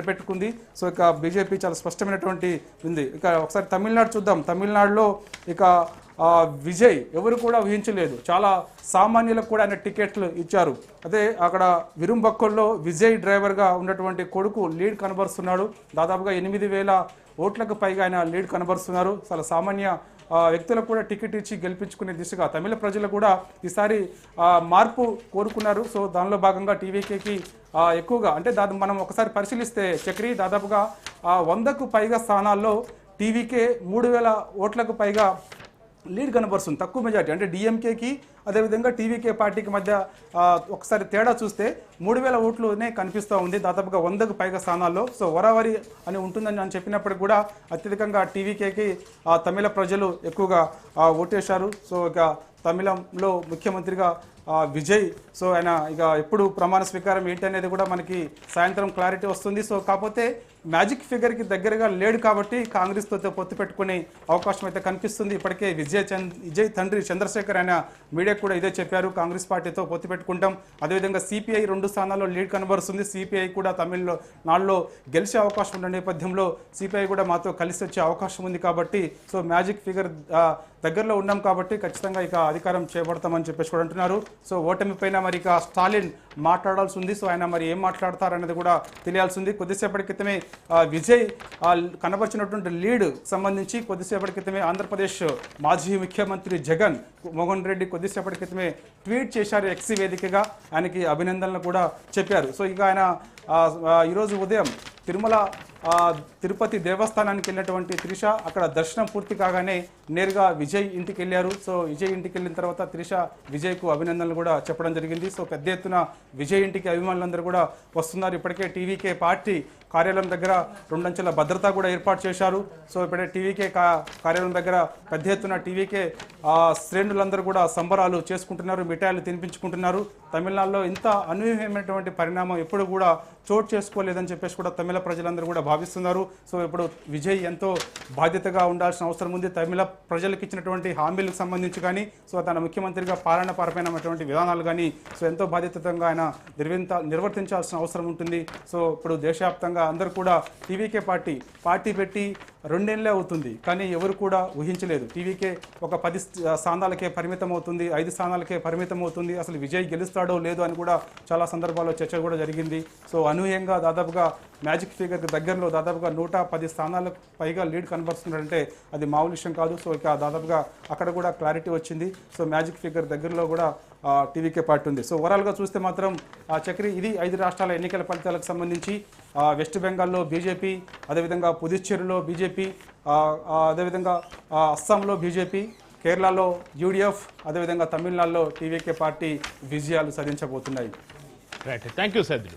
పెట్టుకుంది. సో ఇక బీజేపీ చాలా స్పష్టమైనటువంటి ఉంది. ఇక ఒకసారి తమిళనాడు చూద్దాం. తమిళనాడులో ఇక విజయ్ ఎవరు కూడా ఊహించలేదు. చాలా సామాన్యులకు కూడా ఆయన టికెట్లు ఇచ్చారు. అదే అక్కడ విరుంబక్కల్లో విజయ్ డ్రైవర్గా ఉన్నటువంటి కొడుకు లీడ్ కనబరుస్తున్నాడు. దాదాపుగా 8,000 ఓట్లకు పైగా ఆయన లీడ్ కనబరుస్తున్నారు. చాలా సామాన్య వ్యక్తులకు కూడా టికెట్ ఇచ్చి గెలిపించుకునే దిశగా తమిళ ప్రజలు కూడా ఈసారి మార్పు కోరుకున్నారు. సో దానిలో భాగంగా టీవీకేకి ఎక్కువగా అంటే మనం ఒకసారి పరిశీలిస్తే చక్రి దాదాపుగా 100కు పైగా స్థానాల్లో టీవీకే 3,000 ఓట్లకు పైగా లీడ్ కనబరుస్తుంది. తక్కువ మెజార్టీ అంటే డిఎంకేకి అదేవిధంగా టీవీకే పార్టీకి మధ్య ఒకసారి తేడా చూస్తే 3,000 ఓట్లునే కనిపిస్తూ ఉంది దాదాపుగా 100కు పైగా స్థానాల్లో. సో వరావరి అని ఉంటుందని నేను చెప్పినప్పటికీ కూడా అత్యధికంగా టీవీకేకి తమిళ ప్రజలు ఎక్కువగా ఓటేశారు. సో ఇక తమిళంలో ముఖ్యమంత్రిగా విజయ్ సో ఆయన ఇక ఎప్పుడు ప్రమాణ స్వీకారం ఏంటి అనేది కూడా మనకి సాయంత్రం క్లారిటీ వస్తుంది. సో కాకపోతే మ్యాజిక్ ఫిగర్కి దగ్గరగా లేడు కాబట్టి కాంగ్రెస్తో పొత్తు పెట్టుకునే అవకాశం అయితే కనిపిస్తుంది. ఇప్పటికే విజయ్ తండ్రి చంద్రశేఖర్ ఆయన మీడియాకు కూడా ఇదే చెప్పారు, కాంగ్రెస్ పార్టీతో పొత్తు పెట్టుకుంటాం. అదేవిధంగా సిపిఐ 2 స్థానాల్లో లీడ్ కనబరుస్తుంది. సిపిఐ కూడా తమిళనాడులో గెలిచే అవకాశం ఉన్న నేపథ్యంలో సిపిఐ కూడా మాతో కలిసి వచ్చే అవకాశం ఉంది. కాబట్టి సో మ్యాజిక్ ఫిగర్ దగ్గరలో ఉన్నాం కాబట్టి ఖచ్చితంగా ఇక అధికారం చేపడతామని చెప్పేసి కూడా అంటున్నారు. సో ఓటమి పైన మరి ఇక స్టాలిన్ మాట్లాడాల్సి ఉంది. సో ఆయన మరి ఏం మాట్లాడతారనేది కూడా తెలియాల్సి ఉంది. కొద్దిసేపటి క్రితమే విజయ్ కనబరిచినటువంటి లీడ్ సంబంధించి కొద్దిసేపటి క్రితమే ఆంధ్రప్రదేశ్ మాజీ ముఖ్యమంత్రి జగన్ మోహన్ రెడ్డి కొద్దిసేపటి క్రితమే ట్వీట్ చేశారు ఎక్స్ వేదికగా. ఆయనకి అభినందనలు కూడా చెప్పారు. సో ఇక ఆయన ఈరోజు ఉదయం తిరుపతి దేవస్థానానికి వెళ్ళినటువంటి త్రిష అక్కడ దర్శనం పూర్తి కాగానే నేరుగా విజయ్ ఇంటికి వెళ్ళారు. సో విజయ్ ఇంటికి వెళ్ళిన తర్వాత త్రిష విజయ్కు అభినందనలు కూడా చెప్పడం జరిగింది. సో పెద్ద ఎత్తున విజయ్ ఇంటికి అభిమానులందరూ కూడా వస్తున్నారు. ఇప్పటికే టీవీకే పార్టీ కార్యాలయం దగ్గర 2 అంచెల భద్రత కూడా ఏర్పాటు చేశారు. సో ఇప్పుడే టీవీకే కార్యాలయం దగ్గర పెద్ద ఎత్తున టీవీకే శ్రేణులందరూ కూడా సంబరాలు చేసుకుంటున్నారు, మిఠాయిలు తినిపించుకుంటున్నారు. తమిళనాడులో ఇంత అనూహ్యమైనటువంటి పరిణామం ఎప్పుడు కూడా చోటు చేసుకోలేదని చెప్పేసి కూడా తమిళ ప్రజలందరూ కూడా భావిస్తున్నారు. సో ఇప్పుడు విజయ్ ఎంతో బాధ్యతగా ఉండాల్సిన అవసరం ఉంది. తమిళ ప్రజలకు ఇచ్చినటువంటి హామీలకు సంబంధించి కానీ సో తన ముఖ్యమంత్రిగా పాలనపరమైనటువంటి విధానాలు కానీ సో ఎంతో బాధ్యతగా ఆయన నిర్వర్తించాల్సిన అవసరం ఉంటుంది. సో ఇప్పుడు దేశవ్యాప్తంగా అందరూ కూడా టీవీకే పార్టీ పెట్టి 2 ఏళ్లే అవుతుంది, కానీ ఎవరు కూడా ఊహించలేదు టీవీకే ఒక 10 స్థానాలకే పరిమితం అవుతుంది, 5 స్థానాలకే పరిమితం అవుతుంది, అసలు విజయ్ గెలుస్తాడో లేదో అని కూడా చాలా సందర్భాల్లో చర్చ కూడా జరిగింది. సో అనూహ్యంగా దాదాపుగా మ్యాజిక్ ఫిగర్కి దగ్గరలో దాదాపుగా 110 స్థానాలకు పైగా లీడ్ కనబరుస్తున్నారంటే అది మామూలు విషయం కాదు. సో ఇక దాదాపుగా అక్కడ కూడా క్లారిటీ వచ్చింది. సో మ్యాజిక్ ఫిగర్ దగ్గరలో కూడా టీవీకే పార్టీ ఉంది. సో ఓవరాల్గా చూస్తే మాత్రం చక్రి ఇది 5 రాష్ట్రాల ఎన్నికల ఫలితాలకు సంబంధించి వెస్ట్ బెంగాల్లో బీజేపీ, అదేవిధంగా పుదుచ్చేరిలో బీజేపీ, అదేవిధంగా అస్సాంలో బీజేపీ, కేరళలో యూడిఎఫ్, అదేవిధంగా తమిళనాడులో టీవీకే పార్టీ విజయాలు సాధించబోతున్నాయి. Right, thank you సద్దు.